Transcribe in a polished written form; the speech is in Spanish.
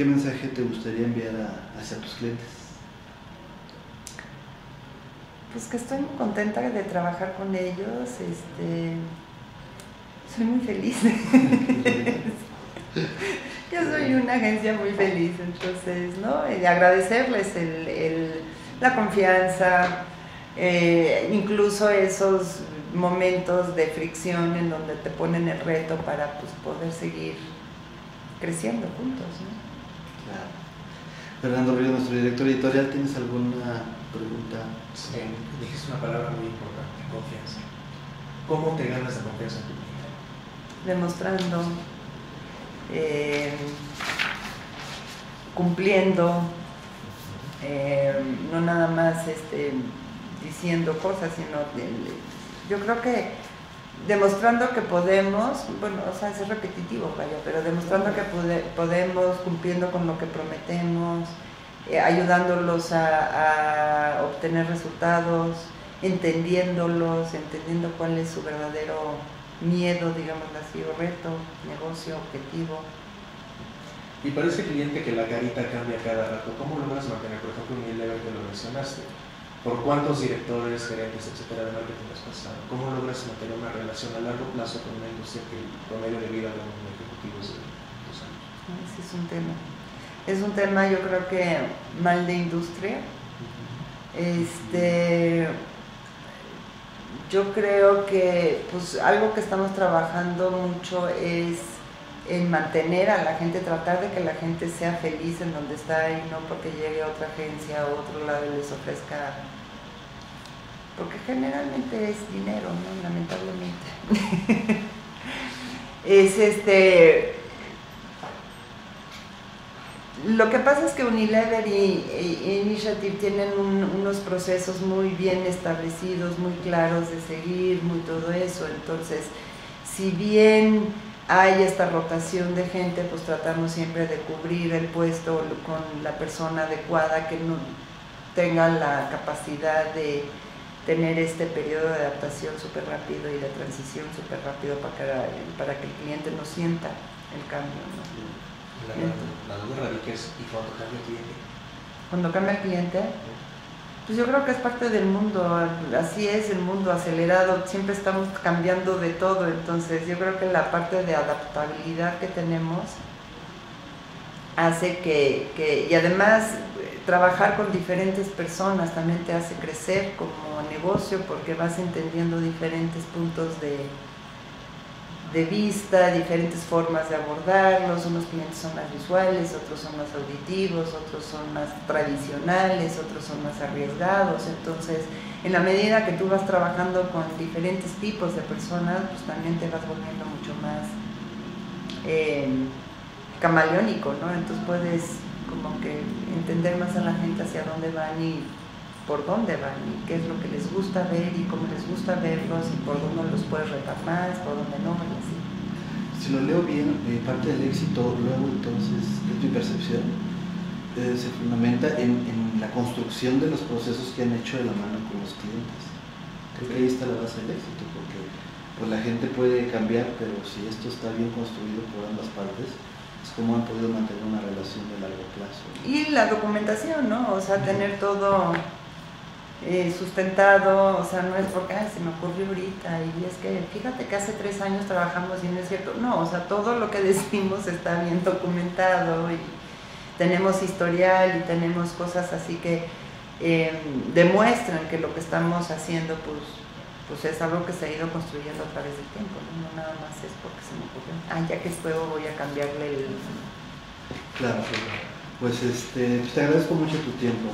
¿qué mensaje te gustaría enviar hacia tus clientes? Pues que estoy muy contenta de trabajar con ellos, soy muy feliz. Yo soy una agencia muy feliz, entonces, ¿no? Agradecerles la confianza, incluso esos momentos de fricción en donde te ponen el reto para pues, poder seguir creciendo juntos, ¿no? Claro. Fernando Ríos, nuestro director editorial, ¿tienes alguna pregunta? Sí, dijiste una palabra muy importante, confianza. ¿Cómo te ganas la confianza en tu cliente? Demostrando, cumpliendo, no nada más diciendo cosas, sino yo creo que demostrando que podemos, bueno, o sea, es repetitivo, vaya, pero demostrando que podemos, cumpliendo con lo que prometemos, ayudándolos a obtener resultados, entendiendo cuál es su verdadero miedo, digamos así, o reto, negocio, objetivo. Y para ese cliente que la carita cambia cada rato, ¿cómo logras mantener, por ejemplo, un Unilever que lo mencionaste? ¿Por cuántos directores, gerentes, etcétera, de marketing has pasado? ¿Cómo logras mantener una relación a largo plazo con una industria que el promedio de vida de un ejecutivo es de 2 años? Ese es un tema. Es un tema, yo creo que mal de industria. Yo creo que pues algo que estamos trabajando mucho es en mantener a la gente, tratar de que la gente sea feliz en donde está y no porque llegue a otra agencia o otro lado y les ofrezca, porque generalmente es dinero, ¿no? Lamentablemente. Lo que pasa es que Unilever y Initiative tienen unos procesos muy bien establecidos, muy claros de seguir, muy todo eso. Entonces, si bien hay esta rotación de gente, pues tratamos siempre de cubrir el puesto con la persona adecuada que no tenga la capacidad de tener este periodo de adaptación súper rápido y de transición súper rápido para que el cliente no sienta el cambio, ¿no? La duda radica es, ¿y cuando cambia el cliente? Cuando cambia el cliente, pues yo creo que es parte del mundo, así es el mundo acelerado, siempre estamos cambiando de todo, entonces yo creo que la parte de adaptabilidad que tenemos hace y además trabajar con diferentes personas también te hace crecer como negocio porque vas entendiendo diferentes puntos de vista, diferentes formas de abordarlos. Unos clientes son más visuales, otros son más auditivos, otros son más tradicionales, otros son más arriesgados. Entonces, en la medida que tú vas trabajando con diferentes tipos de personas, pues también te vas volviendo mucho más camaleónico, ¿no? Entonces puedes como que entender más a la gente hacia dónde van y por dónde van y qué es lo que les gusta ver y cómo les gusta verlos y por dónde los puedes retar más, por dónde no, y así. Si lo leo bien, parte del éxito luego entonces, es mi percepción, se fundamenta en la construcción de los procesos que han hecho de la mano con los clientes. Creo que ahí está la base del éxito, porque pues, la gente puede cambiar, pero si esto está bien construido por ambas partes, es como han podido mantener una relación de largo plazo. Y la documentación, ¿no? O sea, tener todo sustentado, o sea, no es porque se me ocurrió ahorita y es que fíjate que hace 3 años trabajamos y no es cierto, no, o sea, todo lo que decimos está bien documentado y tenemos historial y tenemos cosas así que demuestran que lo que estamos haciendo pues es algo que se ha ido construyendo a través del tiempo, ¿no? No nada más es porque se me ocurrió, ya que puedo voy a cambiarle el... Claro, pues te agradezco mucho tu tiempo.